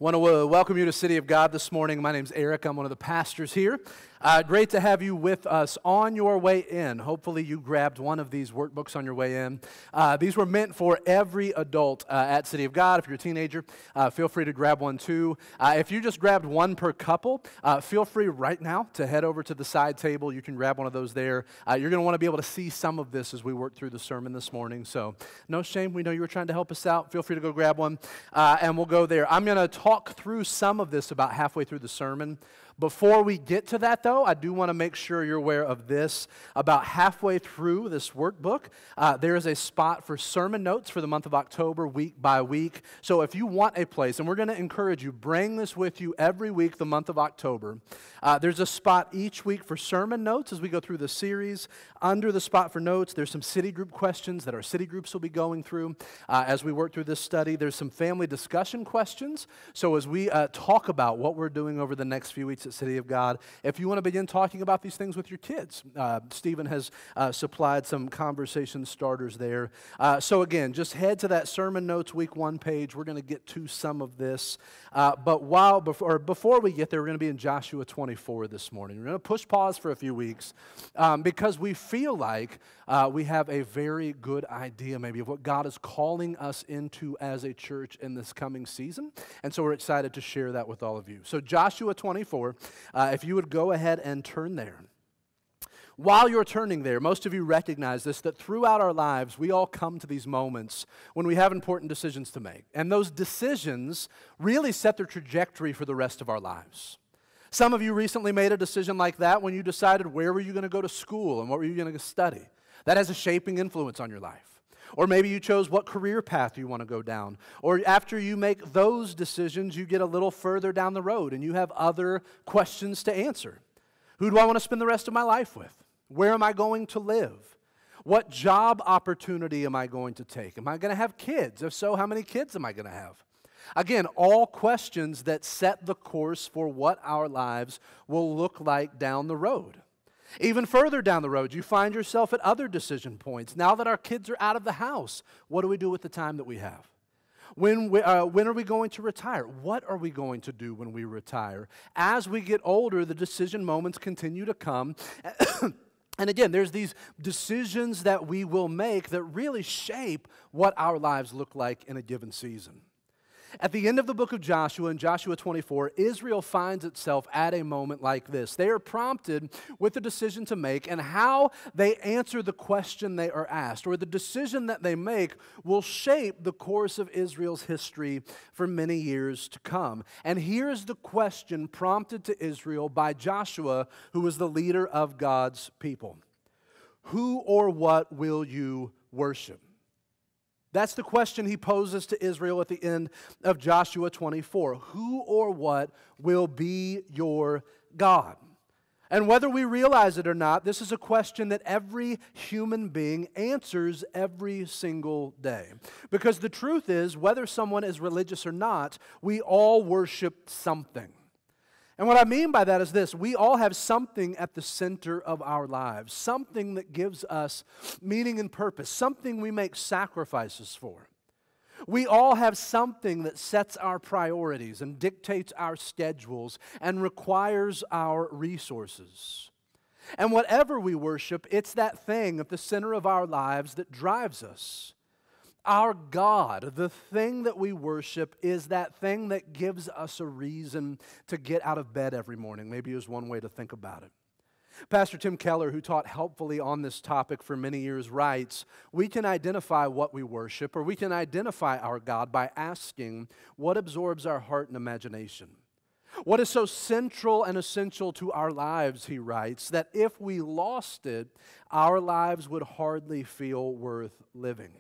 Want to welcome you to City of God this morning. My name's Eric. I'm one of the pastors here. Great to have you with us on your way in. Hopefully you grabbed one of these workbooks on your way in. These were meant for every adult at City of God. If you're a teenager, feel free to grab one too. If you just grabbed one per couple, feel free right now to head over to the side table. You can grab one of those there. You're going to want to be able to see some of this as we work through the sermon this morning. So no shame. We know you were trying to help us out. Feel free to go grab one, and we'll go there. I'm going to talk through some of this about halfway through the sermon. Before we get to that, though, I do want to make sure you're aware of this. About halfway through this workbook, there is a spot for sermon notes for the month of October, week by week. So if you want a place, and we're going to encourage you, bring this with you every week the month of October. There's a spot each week for sermon notes as we go through the series. Under the spot for notes, there's some city group questions that our city groups will be going through as we work through this study. There's some family discussion questions. So as we talk about what we're doing over the next few weeks at City of God, if you want to begin talking about these things with your kids, Stephen has supplied some conversation starters there. So again, just head to that sermon notes week 1 page. We're going to get to some of this. But before we get there, we're going to be in Joshua 24 this morning. We're going to push pause for a few weeks because we feel like we have a very good idea maybe of what God is calling us into as a church in this coming season. And so we're excited to share that with all of you. So Joshua 24, if you would go ahead and turn there. While you're turning there, most of you recognize this, that throughout our lives, we all come to these moments when we have important decisions to make. And those decisions really set the trajectory for the rest of our lives. Some of you recently made a decision like that when you decided where were you going to go to school and what were you going to study. That has a shaping influence on your life. Or maybe you chose what career path you want to go down. Or after you make those decisions, you get a little further down the road and you have other questions to answer. Who do I want to spend the rest of my life with? Where am I going to live? What job opportunity am I going to take? Am I going to have kids? If so, how many kids am I going to have? Again, all questions that set the course for what our lives will look like down the road. Even further down the road, you find yourself at other decision points. Now that our kids are out of the house, what do we do with the time that we have? When are we going to retire? What are we going to do when we retire? As we get older, the decision moments continue to come. And again, there's these decisions that we will make that really shape what our lives look like in a given season. At the end of the book of Joshua, in Joshua 24, Israel finds itself at a moment like this. They are prompted with a decision to make, and how they answer the question they are asked, or the decision that they make, will shape the course of Israel's history for many years to come. And here's the question prompted to Israel by Joshua, who was the leader of God's people. Who or what will you worship? That's the question he poses to Israel at the end of Joshua 24. Who or what will be your God? And whether we realize it or not, this is a question that every human being answers every single day. Because the truth is, whether someone is religious or not, we all worship something. And what I mean by that is this: we all have something at the center of our lives, something that gives us meaning and purpose, something we make sacrifices for. We all have something that sets our priorities and dictates our schedules and requires our resources. And whatever we worship, it's that thing at the center of our lives that drives us. Our God, the thing that we worship, is that thing that gives us a reason to get out of bed every morning. Maybe is one way to think about it. Pastor Tim Keller, who taught helpfully on this topic for many years, writes, we can identify what we worship, or we can identify our God by asking what absorbs our heart and imagination. What is so central and essential to our lives, he writes, that if we lost it, our lives would hardly feel worth living.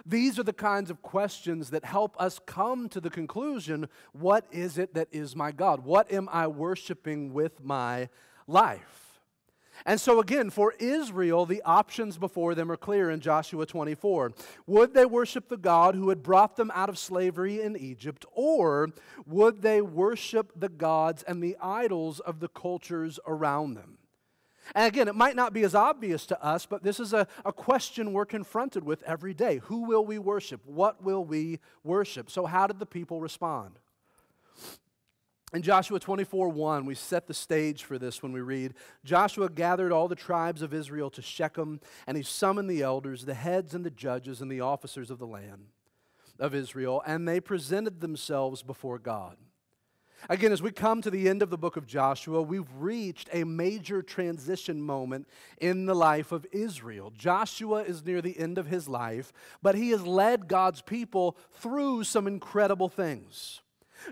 These are the kinds of questions that help us come to the conclusion, what is it that is my God? What am I worshiping with my life? And so again, for Israel, the options before them are clear in Joshua 24. Would they worship the God who had brought them out of slavery in Egypt, or would they worship the gods and the idols of the cultures around them? And again, it might not be as obvious to us, but this is a question we're confronted with every day. Who will we worship? What will we worship? So how did the people respond? In Joshua 24:1, we set the stage for this when we read, Joshua gathered all the tribes of Israel to Shechem, and he summoned the elders, the heads and the judges, and the officers of the land of Israel, and they presented themselves before God. Again, as we come to the end of the book of Joshua, we've reached a major transition moment in the life of Israel. Joshua is near the end of his life, but he has led God's people through some incredible things.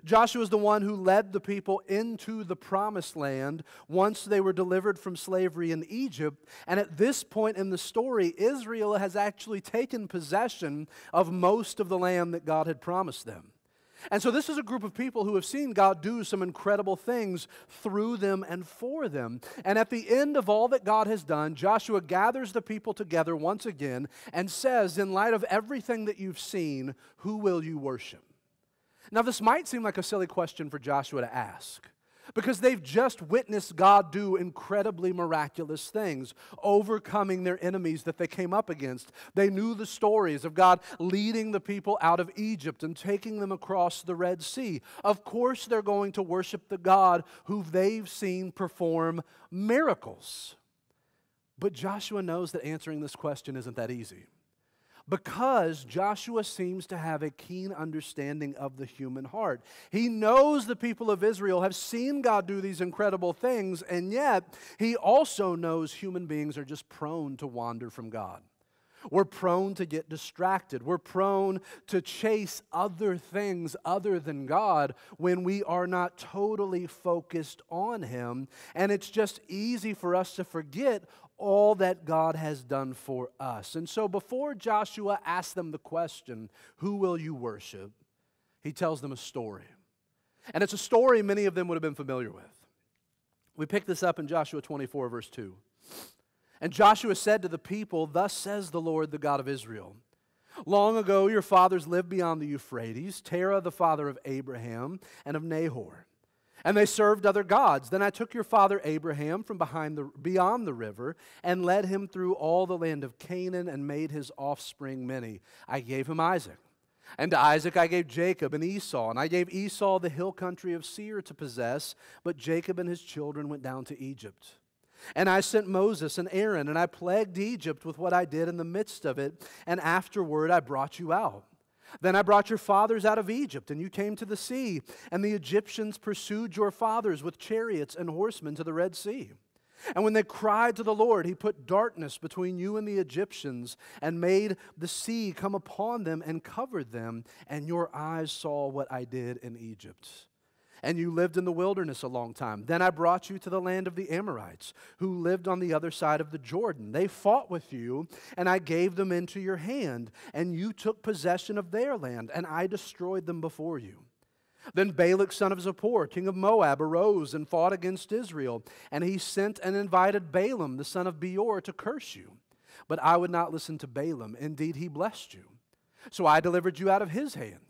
Joshua is the one who led the people into the promised land once they were delivered from slavery in Egypt. And at this point in the story, Israel has actually taken possession of most of the land that God had promised them. And so this is a group of people who have seen God do some incredible things through them and for them. And at the end of all that God has done, Joshua gathers the people together once again and says, in light of everything that you've seen, who will you worship? Now, this might seem like a silly question for Joshua to ask, because they've just witnessed God do incredibly miraculous things, overcoming their enemies that they came up against. They knew the stories of God leading the people out of Egypt and taking them across the Red Sea. Of course, they're going to worship the God who they've seen perform miracles. But Joshua knows that answering this question isn't that easy, because Joshua seems to have a keen understanding of the human heart. He knows the people of Israel have seen God do these incredible things, and yet he also knows human beings are just prone to wander from God. We're prone to get distracted. We're prone to chase other things other than God when we are not totally focused on Him. And it's just easy for us to forget all that God has done for us. And so before Joshua asks them the question, who will you worship? He tells them a story. And it's a story many of them would have been familiar with. We pick this up in Joshua 24, verse 2. And Joshua said to the people, thus says the Lord, the God of Israel, long ago your fathers lived beyond the Euphrates, Terah the father of Abraham and of Nahor. And they served other gods. Then I took your father Abraham from beyond the river and led him through all the land of Canaan and made his offspring many. I gave him Isaac. And to Isaac I gave Jacob and Esau. And I gave Esau the hill country of Seir to possess, but Jacob and his children went down to Egypt. And I sent Moses and Aaron, and I plagued Egypt with what I did in the midst of it, and afterward I brought you out. Then I brought your fathers out of Egypt, and you came to the sea, and the Egyptians pursued your fathers with chariots and horsemen to the Red Sea. And when they cried to the Lord, He put darkness between you and the Egyptians, and made the sea come upon them and covered them, and your eyes saw what I did in Egypt. And you lived in the wilderness a long time. Then I brought you to the land of the Amorites, who lived on the other side of the Jordan. They fought with you, and I gave them into your hand, and you took possession of their land, and I destroyed them before you. Then Balak, son of Zippor, king of Moab, arose and fought against Israel, and he sent and invited Balaam, the son of Beor, to curse you. But I would not listen to Balaam. Indeed, he blessed you. So I delivered you out of his hand.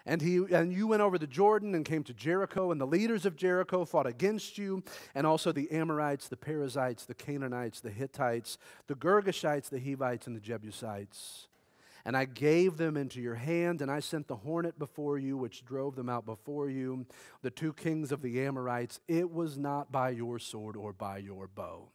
And you went over the Jordan and came to Jericho, and the leaders of Jericho fought against you, and also the Amorites, the Perizzites, the Canaanites, the Hittites, the Girgashites, the Hivites, and the Jebusites. And I gave them into your hand, and I sent the hornet before you, which drove them out before you, the two kings of the Amorites. It was not by your sword or by your bow.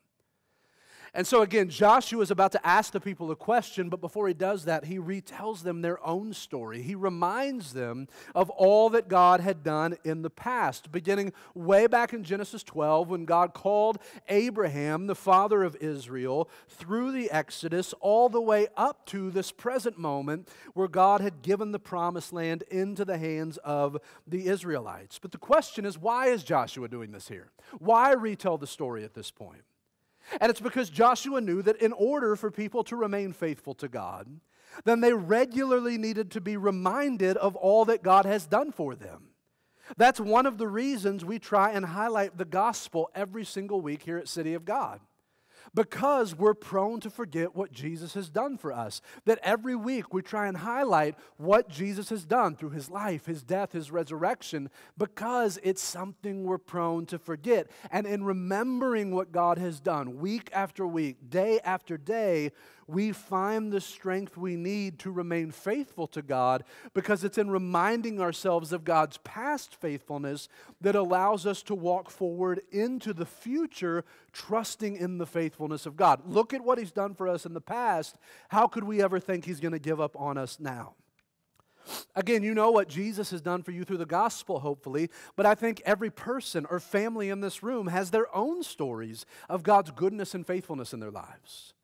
And so again, Joshua is about to ask the people a question, but before he does that, he retells them their own story. He reminds them of all that God had done in the past, beginning way back in Genesis 12, when God called Abraham, the father of Israel, through the Exodus, all the way up to this present moment where God had given the promised land into the hands of the Israelites. But the question is, why is Joshua doing this here? Why retell the story at this point? And it's because Joshua knew that in order for people to remain faithful to God, then they regularly needed to be reminded of all that God has done for them. That's one of the reasons we try and highlight the gospel every single week here at City of God. Because we're prone to forget what Jesus has done for us. That every week we try and highlight what Jesus has done through His life, His death, His resurrection, because it's something we're prone to forget. And in remembering what God has done week after week, day after day, We find the strength we need to remain faithful to God because it's in reminding ourselves of God's past faithfulness that allows us to walk forward into the future, trusting in the faithfulness of God. Look at what He's done for us in the past. How could we ever think He's going to give up on us now? Again, you know what Jesus has done for you through the gospel, hopefully, but I think every person or family in this room has their own stories of God's goodness and faithfulness in their lives.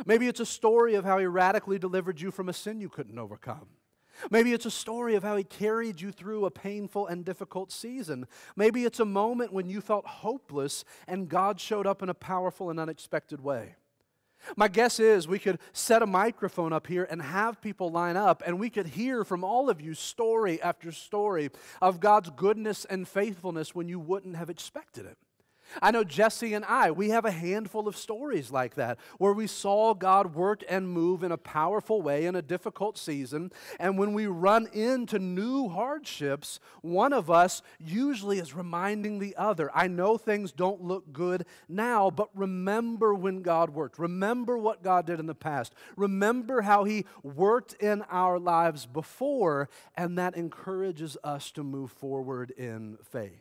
Maybe it's a story of how He radically delivered you from a sin you couldn't overcome. Maybe it's a story of how He carried you through a painful and difficult season. Maybe it's a moment when you felt hopeless and God showed up in a powerful and unexpected way. My guess is we could set a microphone up here and have people line up, and we could hear from all of you story after story of God's goodness and faithfulness when you wouldn't have expected it. I know Jesse and I, we have a handful of stories like that where we saw God work and move in a powerful way in a difficult season, and when we run into new hardships, one of us usually is reminding the other, I know things don't look good now, but remember when God worked. Remember what God did in the past. Remember how He worked in our lives before, and that encourages us to move forward in faith.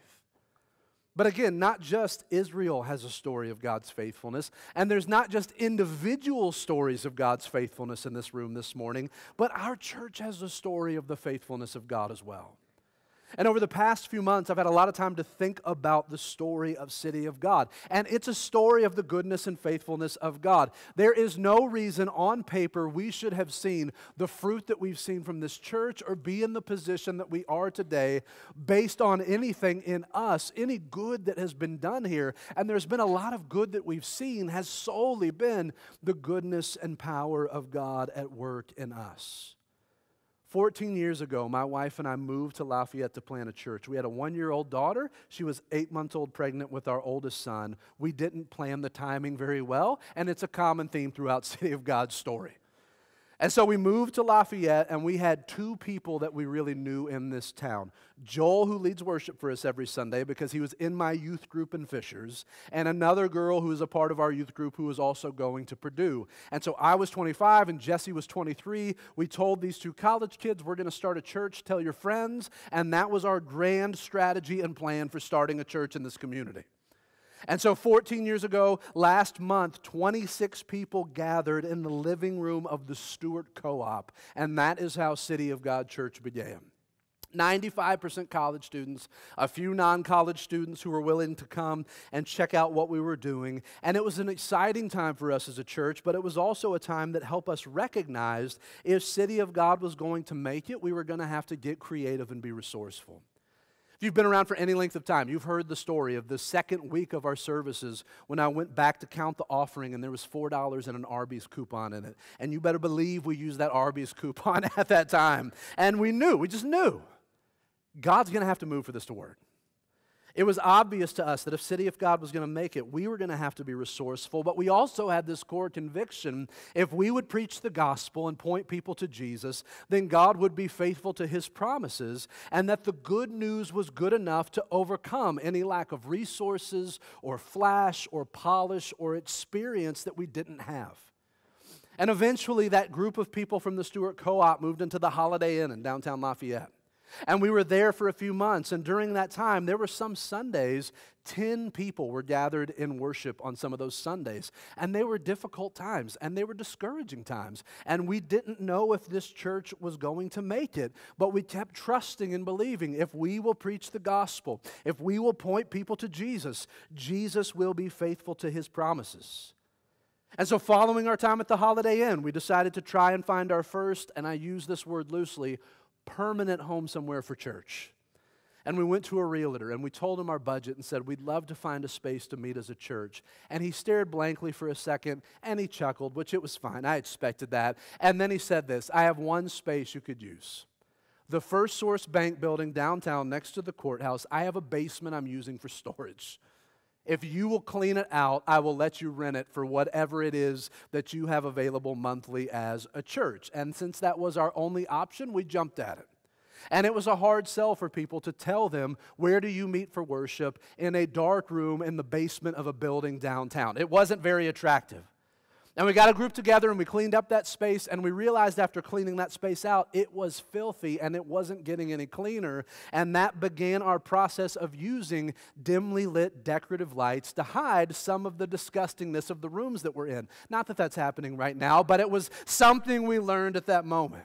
But again, not just Israel has a story of God's faithfulness, and there's not just individual stories of God's faithfulness in this room this morning, but our church has a story of the faithfulness of God as well. And over the past few months, I've had a lot of time to think about the story of City of God. And it's a story of the goodness and faithfulness of God. There is no reason on paper we should have seen the fruit that we've seen from this church or be in the position that we are today based on anything in us, any good that has been done here. And there's been a lot of good that we've seen has solely been the goodness and power of God at work in us. 14 years ago, my wife and I moved to Lafayette to plant a church. We had a 1-year-old daughter. She was 8 months old pregnant with our oldest son. We didn't plan the timing very well, and it's a common theme throughout City of God's story. And so we moved to Lafayette, and we had 2 people that we really knew in this town. Joel, who leads worship for us every Sunday because he was in my youth group in Fishers, and another girl who was a part of our youth group who was also going to Purdue. And so I was 25 and Jesse was 23. We told these 2 college kids, we're going to start a church, tell your friends, and that was our grand strategy and plan for starting a church in this community. And so 14 years ago, last month, 26 people gathered in the living room of the Stewart Co-op, and that is how City of God Church began. 95% college students, a few non-college students who were willing to come and check out what we were doing. And it was an exciting time for us as a church, but it was also a time that helped us recognize if City of God was going to make it, we were going to have to get creative and be resourceful. If you've been around for any length of time, you've heard the story of the second week of our services when I went back to count the offering and there was $4 and an Arby's coupon in it. And you better believe we used that Arby's coupon at that time. And we just knew, God's going to have to move for this to work. It was obvious to us that if City of God was going to make it, we were going to have to be resourceful, but we also had this core conviction, if we would preach the gospel and point people to Jesus, then God would be faithful to His promises, and that the good news was good enough to overcome any lack of resources or flash or polish or experience that we didn't have. And eventually that group of people from the Stewart Co-op moved into the Holiday Inn in downtown Lafayette. And we were there for a few months, and during that time, there were some Sundays, 10 people were gathered in worship on some of those Sundays. And they were difficult times, and they were discouraging times. And we didn't know if this church was going to make it, but we kept trusting and believing if we will preach the gospel, if we will point people to Jesus, Jesus will be faithful to His promises. And so following our time at the Holiday Inn, we decided to try and find our first, and I use this word loosely, permanent home somewhere for church. And we went to a realtor and we told him our budget and said, we'd love to find a space to meet as a church. And he stared blankly for a second and he chuckled, which it was fine. I expected that. And then he said this, I have one space you could use. The First Source Bank building downtown next to the courthouse, I have a basement I'm using for storage. If you will clean it out, I will let you rent it for whatever it is that you have available monthly as a church. And since that was our only option, we jumped at it. And it was a hard sell for people to tell them, where do you meet for worship in a dark room in the basement of a building downtown? It wasn't very attractive. And we got a group together and we cleaned up that space, and we realized after cleaning that space out, it was filthy and it wasn't getting any cleaner. And that began our process of using dimly lit decorative lights to hide some of the disgustingness of the rooms that we're in. Not that that's happening right now, but it was something we learned at that moment.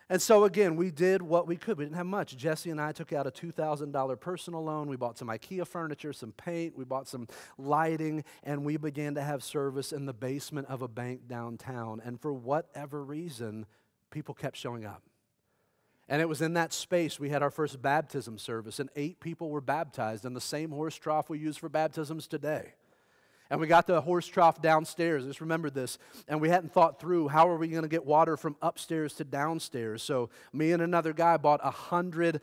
And so again, we did what we could. We didn't have much. Jesse and I took out a $2,000 personal loan. We bought some IKEA furniture, some paint. We bought some lighting, and we began to have service in the basement of a bank downtown. And for whatever reason, people kept showing up. And it was in that space we had our first baptism service, and 8 people were baptized in the same horse trough we use for baptisms today. And we got the horse trough downstairs. Just remember this. And we hadn't thought through how are we going to get water from upstairs to downstairs. So me and another guy bought 100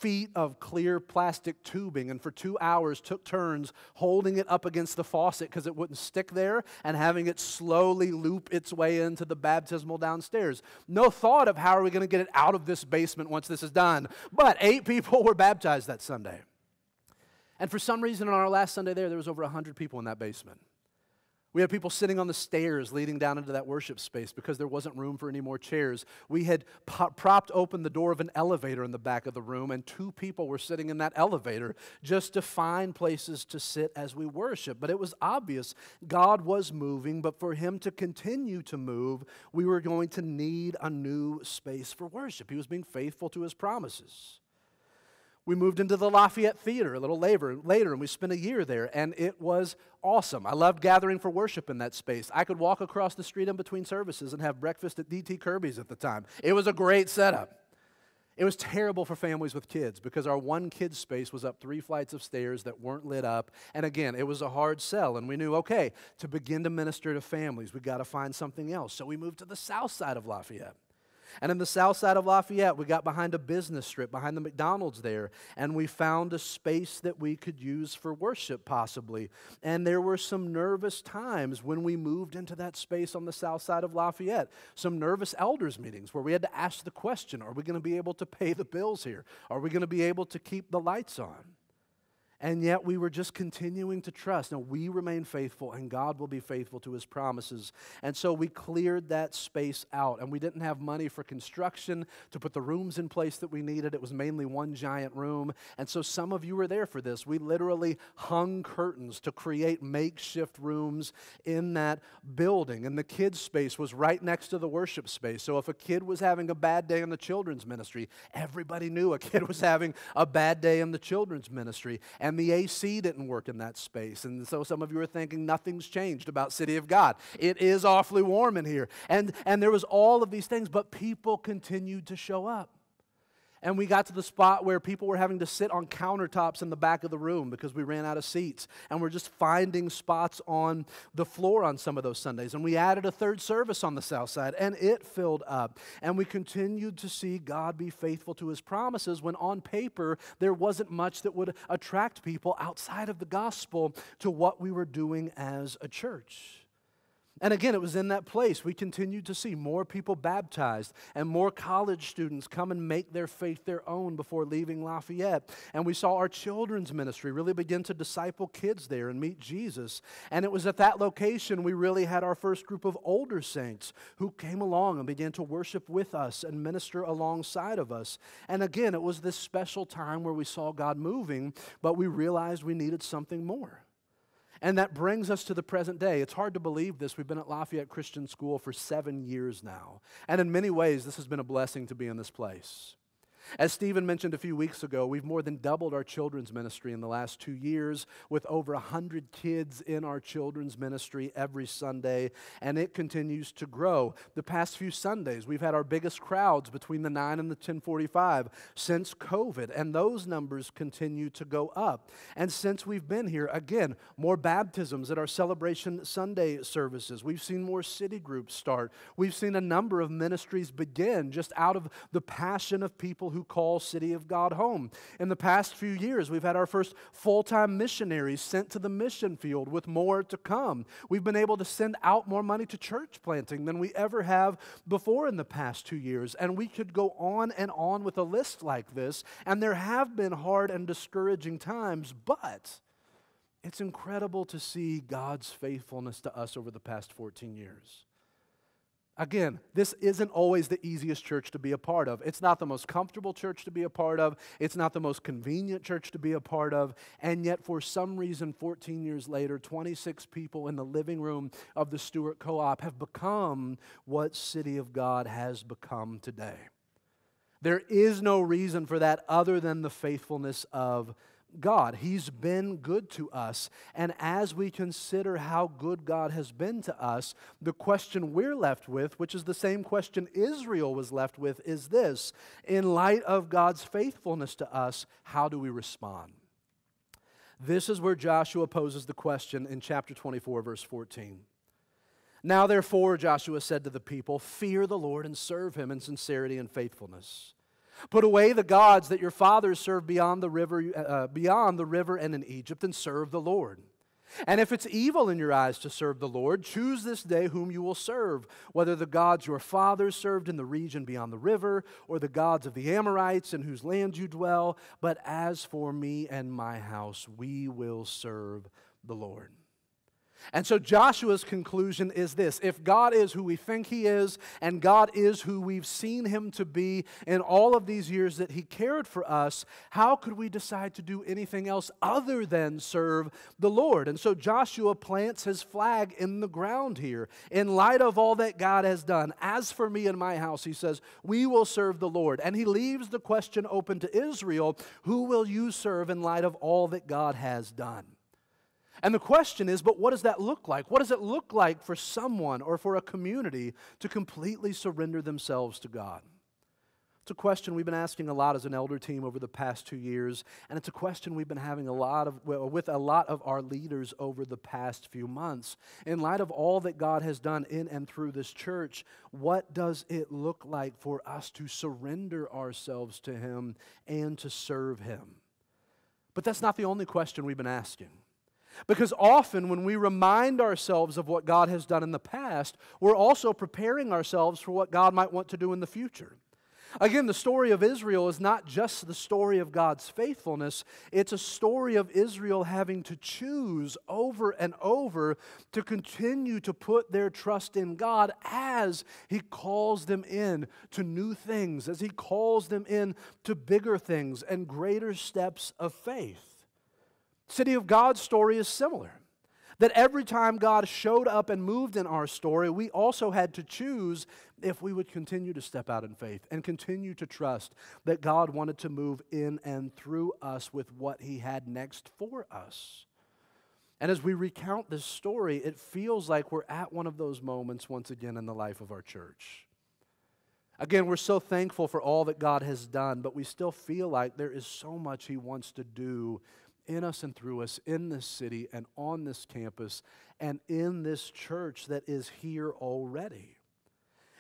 feet of clear plastic tubing, and for 2 hours took turns holding it up against the faucet because it wouldn't stick there, and having it slowly loop its way into the baptismal downstairs. No thought of how are we going to get it out of this basement once this is done. But 8 people were baptized that Sunday. And for some reason on our last Sunday there was over 100 people in that basement. We had people sitting on the stairs leading down into that worship space because there wasn't room for any more chairs. We had propped open the door of an elevator in the back of the room, and 2 people were sitting in that elevator just to find places to sit as we worship. But it was obvious God was moving, but for Him to continue to move, we were going to need a new space for worship. He was being faithful to His promises. We moved into the Lafayette Theater a little later, and we spent a year there, and it was awesome. I loved gathering for worship in that space. I could walk across the street in between services and have breakfast at D.T. Kirby's at the time. It was a great setup. It was terrible for families with kids because our one kid's space was up 3 flights of stairs that weren't lit up, and again, it was a hard sell, and we knew, okay, to begin to minister to families, we've got to find something else. So we moved to the south side of Lafayette. And in the south side of Lafayette, we got behind a business strip, behind the McDonald's there, and we found a space that we could use for worship possibly. And there were some nervous times when we moved into that space on the south side of Lafayette. Some nervous elders meetings where we had to ask the question, are we going to be able to pay the bills here? Are we going to be able to keep the lights on? And yet we were just continuing to trust. Now, we remain faithful, and God will be faithful to His promises. And so we cleared that space out, and we didn't have money for construction to put the rooms in place that we needed. It was mainly one giant room. And so some of you were there for this. We literally hung curtains to create makeshift rooms in that building. And the kids' space was right next to the worship space. So if a kid was having a bad day in the children's ministry, everybody knew a kid was having a bad day in the children's ministry. And the AC didn't work in that space. And so some of you are thinking nothing's changed about City of God. It is awfully warm in here. And there was all of these things, but people continued to show up. And we got to the spot where people were having to sit on countertops in the back of the room because we ran out of seats. And we're just finding spots on the floor on some of those Sundays. And we added a 3rd service on the south side, and it filled up. And we continued to see God be faithful to His promises when on paper there wasn't much that would attract people outside of the gospel to what we were doing as a church. And again, it was in that place we continued to see more people baptized and more college students come and make their faith their own before leaving Lafayette. And we saw our children's ministry really begin to disciple kids there and meet Jesus. And it was at that location we really had our first group of older saints who came along and began to worship with us and minister alongside of us. And again, it was this special time where we saw God moving, but we realized we needed something more. And that brings us to the present day. It's hard to believe this. We've been at Lafayette Christian School for 7 years now. And in many ways, this has been a blessing to be in this place. As Stephen mentioned a few weeks ago, we've more than doubled our children's ministry in the last 2 years with over 100 kids in our children's ministry every Sunday, and it continues to grow. The past few Sundays, we've had our biggest crowds between the 9 and the 10:45 since COVID, and those numbers continue to go up. And since we've been here, again, more baptisms at our Celebration Sunday services. We've seen more city groups start. We've seen a number of ministries begin just out of the passion of people who call City of God home. In the past few years, we've had our first full-time missionaries sent to the mission field with more to come. We've been able to send out more money to church planting than we ever have before in the past 2 years. And we could go on and on with a list like this. And there have been hard and discouraging times, but it's incredible to see God's faithfulness to us over the past 14 years. Again, this isn't always the easiest church to be a part of. It's not the most comfortable church to be a part of. It's not the most convenient church to be a part of. And yet, for some reason, 14 years later, 26 people in the living room of the Stewart Co-op have become what City of God has become today. There is no reason for that other than the faithfulness of God. He's been good to us. And as we consider how good God has been to us, the question we're left with, which is the same question Israel was left with, is this: in light of God's faithfulness to us, how do we respond? This is where Joshua poses the question in chapter 24, verse 14. Now therefore, Joshua said to the people, fear the Lord and serve Him in sincerity and faithfulness. Put away the gods that your fathers served beyond the river and in Egypt, and serve the Lord. And if it's evil in your eyes to serve the Lord, choose this day whom you will serve, whether the gods your fathers served in the region beyond the river, or the gods of the Amorites in whose land you dwell. But as for me and my house, we will serve the Lord. And so Joshua's conclusion is this: if God is who we think He is, and God is who we've seen Him to be in all of these years that He cared for us, how could we decide to do anything else other than serve the Lord? And so Joshua plants his flag in the ground here. In light of all that God has done, as for me and my house, he says, we will serve the Lord. And he leaves the question open to Israel: who will you serve in light of all that God has done? And the question is, but what does that look like? What does it look like for someone or for a community to completely surrender themselves to God? It's a question we've been asking a lot as an elder team over the past 2 years, and it's a question we've been having with a lot of our leaders over the past few months. In light of all that God has done in and through this church, what does it look like for us to surrender ourselves to Him and to serve Him? But that's not the only question we've been asking. Because often when we remind ourselves of what God has done in the past, we're also preparing ourselves for what God might want to do in the future. Again, the story of Israel is not just the story of God's faithfulness. It's a story of Israel having to choose over and over to continue to put their trust in God as He calls them in to new things, as He calls them in to bigger things and greater steps of faith. City of God's story is similar. That every time God showed up and moved in our story, we also had to choose if we would continue to step out in faith and continue to trust that God wanted to move in and through us with what He had next for us. And as we recount this story, it feels like we're at one of those moments once again in the life of our church. Again, we're so thankful for all that God has done, but we still feel like there is so much He wants to do in us and through us, in this city and on this campus and in this church that is here already.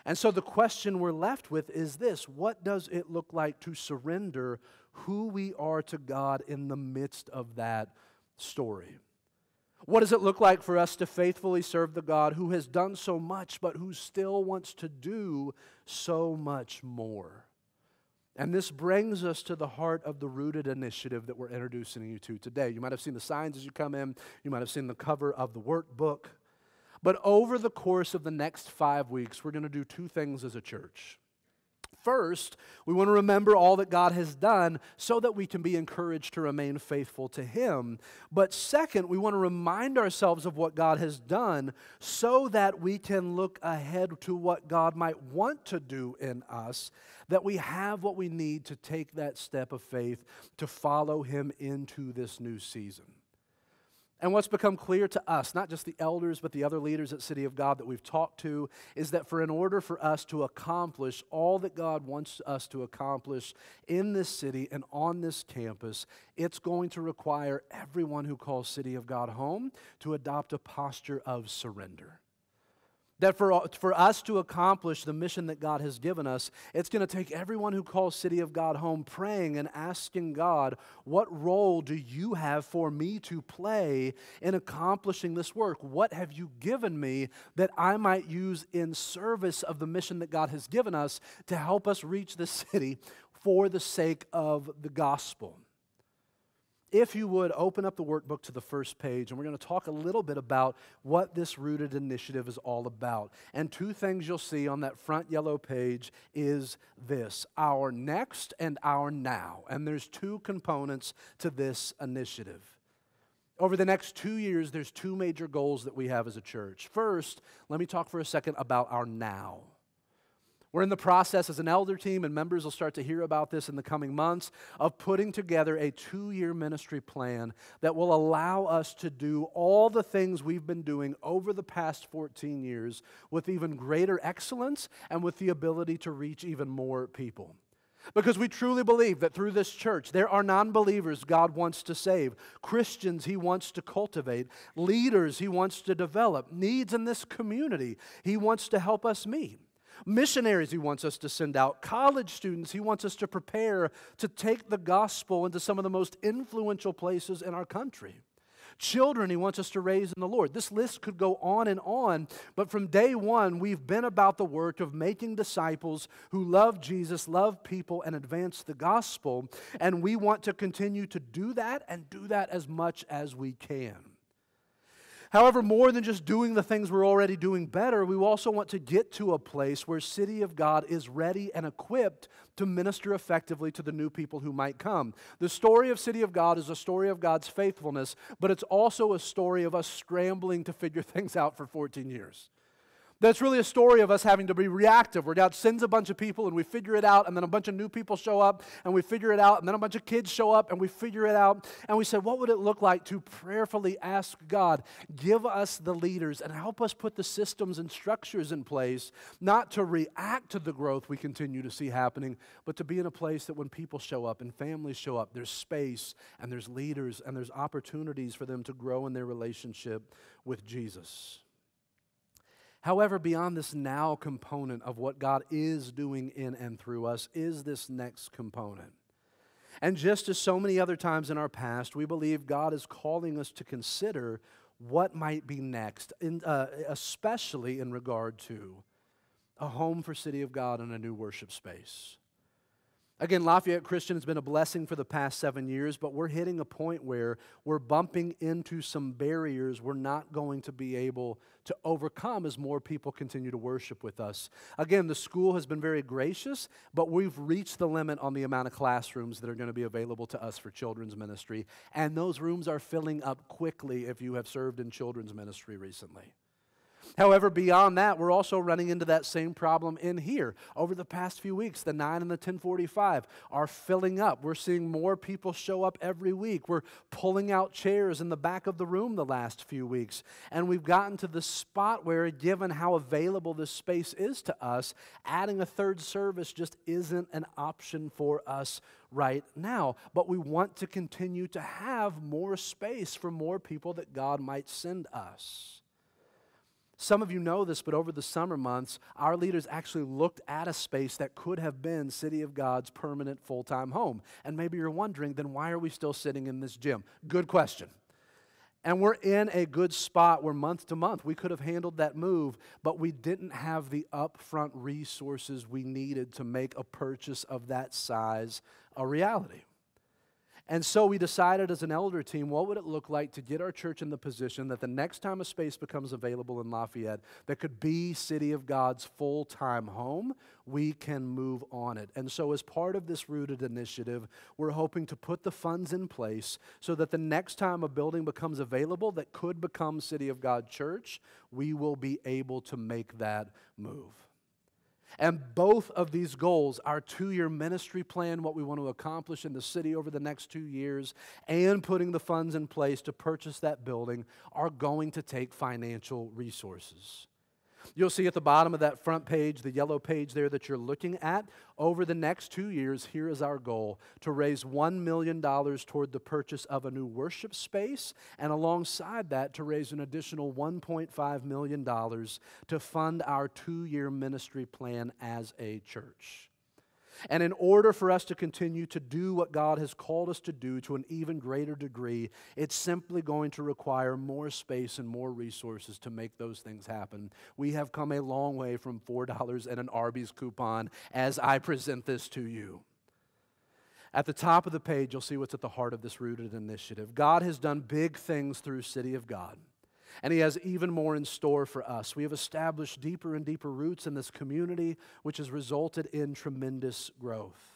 And so the question we're left with is this: what does it look like to surrender who we are to God in the midst of that story? What does it look like for us to faithfully serve the God who has done so much but who still wants to do so much more? And this brings us to the heart of the Rooted initiative that we're introducing you to today. You might have seen the signs as you come in. You might have seen the cover of the workbook. But over the course of the next 5 weeks, we're going to do two things as a church. First, we want to remember all that God has done so that we can be encouraged to remain faithful to Him. But second, we want to remind ourselves of what God has done so that we can look ahead to what God might want to do in us, that we have what we need to take that step of faith to follow Him into this new season. And what's become clear to us, not just the elders, but the other leaders at City of God that we've talked to, is that in order for us to accomplish all that God wants us to accomplish in this city and on this campus, it's going to require everyone who calls City of God home to adopt a posture of surrender. That for us to accomplish the mission that God has given us, it's going to take everyone who calls City of God home praying and asking God, what role do you have for me to play in accomplishing this work? What have you given me that I might use in service of the mission that God has given us to help us reach this city for the sake of the gospel? If you would, open up the workbook to the first page, and we're going to talk a little bit about what this Rooted initiative is all about. And two things you'll see on that front yellow page is this: our next and our now. And there's two components to this initiative. Over the next 2 years, there's two major goals that we have as a church. First, let me talk for a second about our now. We're in the process as an elder team, and members will start to hear about this in the coming months, of putting together a 2-year ministry plan that will allow us to do all the things we've been doing over the past 14 years with even greater excellence and with the ability to reach even more people. Because we truly believe that through this church, there are non-believers God wants to save, Christians He wants to cultivate, leaders He wants to develop, needs in this community He wants to help us meet. Missionaries He wants us to send out, college students He wants us to prepare to take the gospel into some of the most influential places in our country. Children He wants us to raise in the Lord. This list could go on, but from day one, we've been about the work of making disciples who love Jesus, love people, and advance the gospel, and we want to continue to do that and do that as much as we can. However, more than just doing the things we're already doing better, we also want to get to a place where City of God is ready and equipped to minister effectively to the new people who might come. The story of City of God is a story of God's faithfulness, but it's also a story of us scrambling to figure things out for 14 years. That's really a story of us having to be reactive, where God sends a bunch of people and we figure it out, and then a bunch of new people show up and we figure it out, and then a bunch of kids show up and we figure it out, and we say, what would it look like to prayerfully ask God, give us the leaders and help us put the systems and structures in place, not to react to the growth we continue to see happening, but to be in a place that when people show up and families show up, there's space and there's leaders and there's opportunities for them to grow in their relationship with Jesus. However, beyond this now component of what God is doing in and through us is this next component. And just as so many other times in our past, we believe God is calling us to consider what might be next, especially in regard to a home for City of God and a new worship space. Again, Lafayette Christian has been a blessing for the past 7 years, but we're hitting a point where we're bumping into some barriers we're not going to be able to overcome as more people continue to worship with us. Again, the school has been very gracious, but we've reached the limit on the amount of classrooms that are going to be available to us for children's ministry, and those rooms are filling up quickly if you have served in children's ministry recently. However, beyond that, we're also running into that same problem in here. Over the past few weeks, the 9 and the 1045 are filling up. We're seeing more people show up every week. We're pulling out chairs in the back of the room the last few weeks. And we've gotten to the spot where, given how available this space is to us, adding a third service just isn't an option for us right now. But we want to continue to have more space for more people that God might send us. Some of you know this, but over the summer months, our leaders actually looked at a space that could have been City of God's permanent full-time home. And maybe you're wondering, then why are we still sitting in this gym? Good question. And we're in a good spot where month to month we could have handled that move, but we didn't have the upfront resources we needed to make a purchase of that size a reality. And so we decided as an elder team, what would it look like to get our church in the position that the next time a space becomes available in Lafayette that could be City of God's full-time home, we can move on it. And so as part of this Rooted initiative, we're hoping to put the funds in place so that the next time a building becomes available that could become City of God Church, we will be able to make that move. And both of these goals, our 2-year ministry plan, what we want to accomplish in the city over the next 2 years, and putting the funds in place to purchase that building, are going to take financial resources. You'll see at the bottom of that front page, the yellow page there that you're looking at, over the next 2 years, here is our goal: to raise $1 million toward the purchase of a new worship space, and alongside that, to raise an additional $1.5 million to fund our 2-year ministry plan as a church. And in order for us to continue to do what God has called us to do to an even greater degree, it's simply going to require more space and more resources to make those things happen. We have come a long way from $4 and an Arby's coupon as I present this to you. At the top of the page, you'll see what's at the heart of this Rooted initiative. God has done big things through City of God, and He has even more in store for us. We have established deeper and deeper roots in this community, which has resulted in tremendous growth.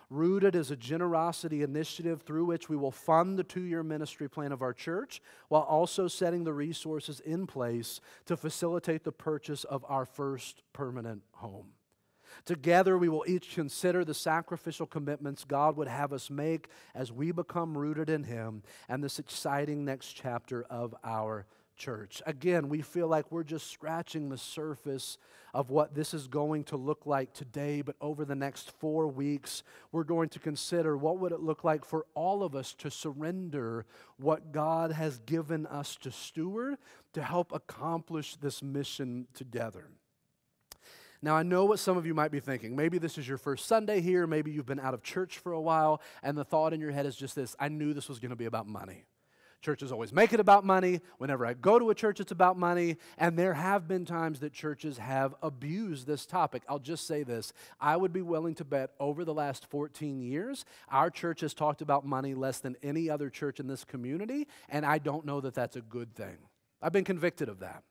Rooted is a generosity initiative through which we will fund the 2-year ministry plan of our church while also setting the resources in place to facilitate the purchase of our first permanent home. Together, we will each consider the sacrificial commitments God would have us make as we become rooted in Him and this exciting next chapter of our church. Again, we feel like we're just scratching the surface of what this is going to look like today, but over the next 4 weeks, we're going to consider what would it look like for all of us to surrender what God has given us to steward to help accomplish this mission together. Now, I know what some of you might be thinking. Maybe this is your first Sunday here. Maybe you've been out of church for a while, and the thought in your head is just this: I knew this was going to be about money. Churches always make it about money. Whenever I go to a church, it's about money. And there have been times that churches have abused this topic. I'll just say this. I would be willing to bet over the last 14 years, our church has talked about money less than any other church in this community, and I don't know that that's a good thing. I've been convicted of that.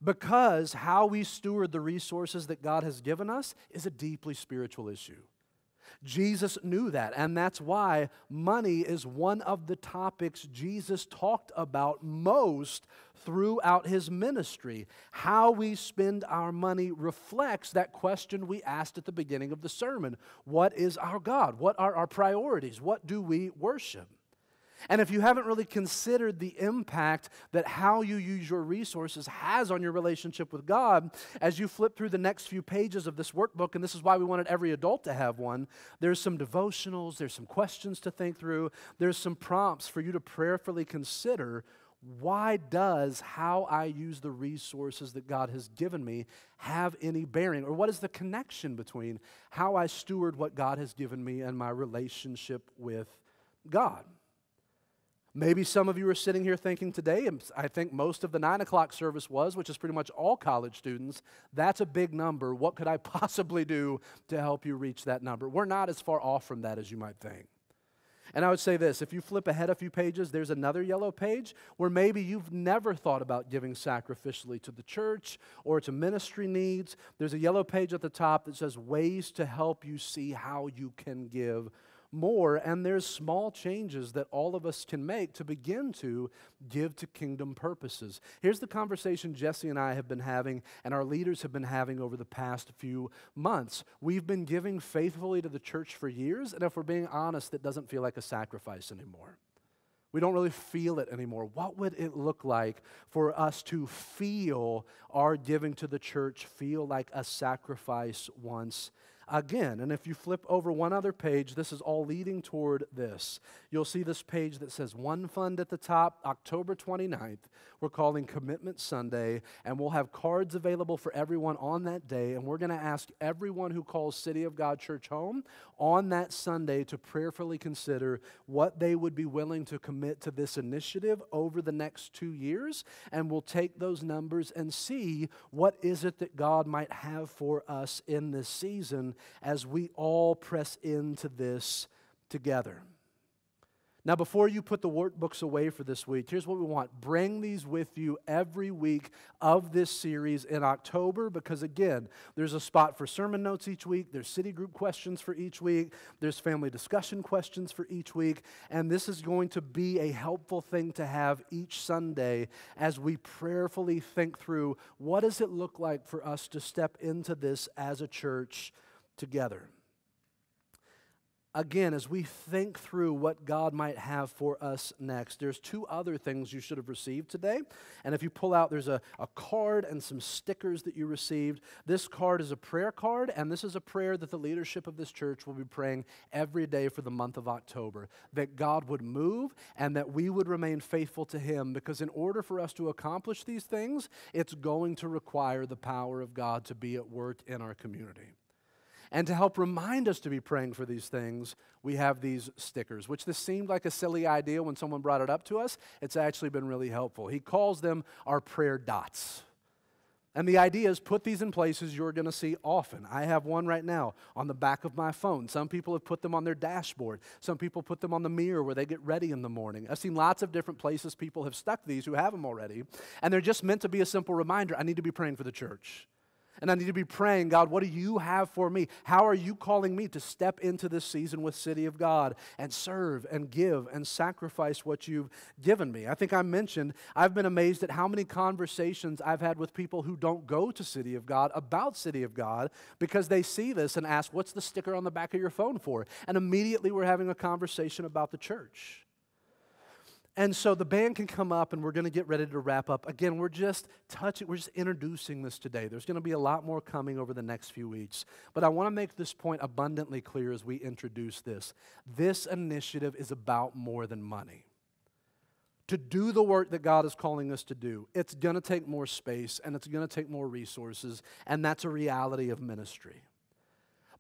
Because how we steward the resources that God has given us is a deeply spiritual issue. Jesus knew that, and that's why money is one of the topics Jesus talked about most throughout His ministry. How we spend our money reflects that question we asked at the beginning of the sermon. What is our God? What are our priorities? What do we worship? And if you haven't really considered the impact that how you use your resources has on your relationship with God, as you flip through the next few pages of this workbook, and this is why we wanted every adult to have one, there's some devotionals, there's some questions to think through, there's some prompts for you to prayerfully consider. Why does how I use the resources that God has given me have any bearing? Or what is the connection between how I steward what God has given me and my relationship with God? Maybe some of you are sitting here thinking today, and I think most of the 9 o'clock service was, which is pretty much all college students, that's a big number. What could I possibly do to help you reach that number? We're not as far off from that as you might think. And I would say this: if you flip ahead a few pages, there's another yellow page where maybe you've never thought about giving sacrificially to the church or to ministry needs. There's a yellow page at the top that says ways to help you see how you can give more, and there's small changes that all of us can make to begin to give to kingdom purposes. Here's the conversation Jesse and I have been having and our leaders have been having over the past few months. We've been giving faithfully to the church for years, and if we're being honest, it doesn't feel like a sacrifice anymore. We don't really feel it anymore. What would it look like for us to feel our giving to the church feel like a sacrifice once again? And if you flip over one other page, this is all leading toward this. You'll see this page that says One Fund at the top, October 29th. We're calling Commitment Sunday, and we'll have cards available for everyone on that day, and we're going to ask everyone who calls City of God Church home on that Sunday to prayerfully consider what they would be willing to commit to this initiative over the next 2 years, and we'll take those numbers and see what is it that God might have for us in this season as we all press into this together. Now, before you put the workbooks away for this week, here's what we want. Bring these with you every week of this series in October because, again, there's a spot for sermon notes each week. There's city group questions for each week. There's family discussion questions for each week. And this is going to be a helpful thing to have each Sunday as we prayerfully think through what does it look like for us to step into this as a church together. Again, as we think through what God might have for us next, there's 2 other things you should have received today. And if you pull out, there's a card and some stickers that you received. This card is a prayer card, and this is a prayer that the leadership of this church will be praying every day for the month of October, that God would move and that we would remain faithful to Him, because in order for us to accomplish these things, it's going to require the power of God to be at work in our community. And to help remind us to be praying for these things, we have these stickers, which this seemed like a silly idea when someone brought it up to us. It's actually been really helpful. He calls them our prayer dots. And the idea is put these in places you're going to see often. I have one right now on the back of my phone. Some people have put them on their dashboard. Some people put them on the mirror where they get ready in the morning. I've seen lots of different places people have stuck these who have them already. And they're just meant to be a simple reminder. I need to be praying for the church. And I need to be praying, God, what do you have for me? How are you calling me to step into this season with City of God and serve and give and sacrifice what you've given me? I think I mentioned, I've been amazed at how many conversations I've had with people who don't go to City of God about City of God because they see this and ask, what's the sticker on the back of your phone for? And immediately we're having a conversation about the church. And so the band can come up and we're going to get ready to wrap up. Again, we're just introducing this today. There's going to be a lot more coming over the next few weeks. But I want to make this point abundantly clear as we introduce this. This initiative is about more than money. To do the work that God is calling us to do, it's going to take more space and it's going to take more resources, and that's a reality of ministry.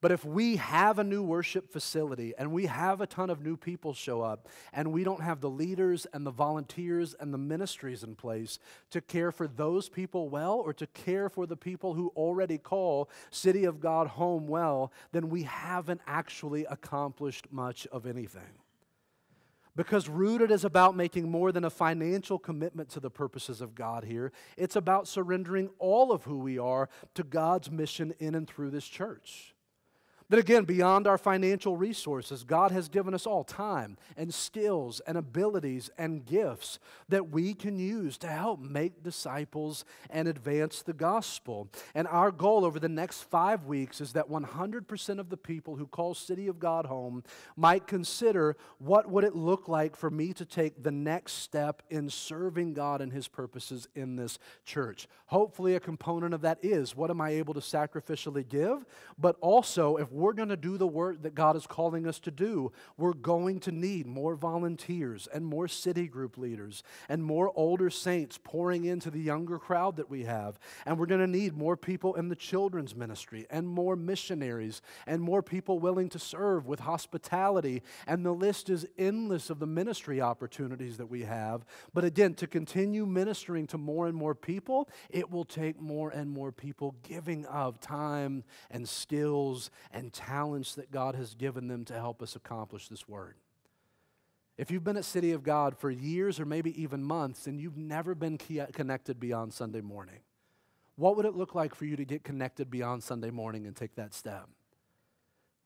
But if we have a new worship facility and we have a ton of new people show up and we don't have the leaders and the volunteers and the ministries in place to care for those people well or to care for the people who already call City of God home well, then we haven't actually accomplished much of anything. Because Rooted is about making more than a financial commitment to the purposes of God here. It's about surrendering all of who we are to God's mission in and through this church. That again, beyond our financial resources, God has given us all time and skills and abilities and gifts that we can use to help make disciples and advance the gospel. And our goal over the next 5 weeks is that 100% of the people who call City of God home might consider, what would it look like for me to take the next step in serving God and His purposes in this church? Hopefully a component of that is, what am I able to sacrificially give? But also, if we're going to do the work that God is calling us to do, we're going to need more volunteers and more city group leaders and more older saints pouring into the younger crowd that we have. And we're going to need more people in the children's ministry and more missionaries and more people willing to serve with hospitality. And the list is endless of the ministry opportunities that we have. But again, to continue ministering to more and more people, it will take more and more people giving of time and skills and talents that God has given them to help us accomplish this word. If you've been at City of God for years or maybe even months and you've never been connected beyond Sunday morning, what would it look like for you to get connected beyond Sunday morning and take that step?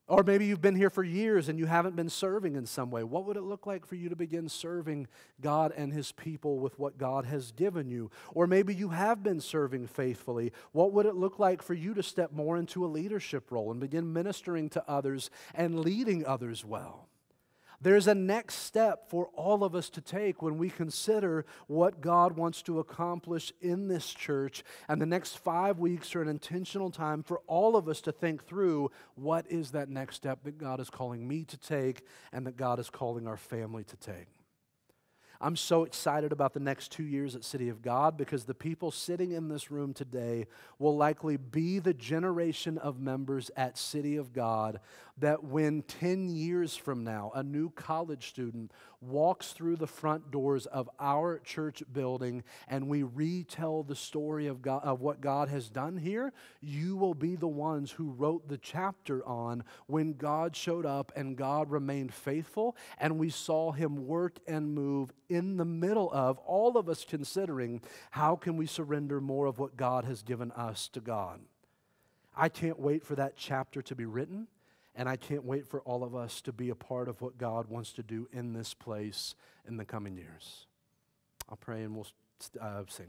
Or maybe you've been here for years and you haven't been serving in some way. What would it look like for you to begin serving God and His people with what God has given you? Or maybe you have been serving faithfully. What would it look like for you to step more into a leadership role and begin ministering to others and leading others well? There's a next step for all of us to take when we consider what God wants to accomplish in this church. And the next 5 weeks are an intentional time for all of us to think through, what is that next step that God is calling me to take and that God is calling our family to take? I'm so excited about the next 2 years at City of God because the people sitting in this room today will likely be the generation of members at City of God that when 10 years from now, a new college student walks through the front doors of our church building and we retell the story of God, of what God has done here, you will be the ones who wrote the chapter on when God showed up and God remained faithful and we saw Him work and move in the middle of all of us considering, how can we surrender more of what God has given us to God? I can't wait for that chapter to be written, and I can't wait for all of us to be a part of what God wants to do in this place in the coming years. I'll pray and we'll sing.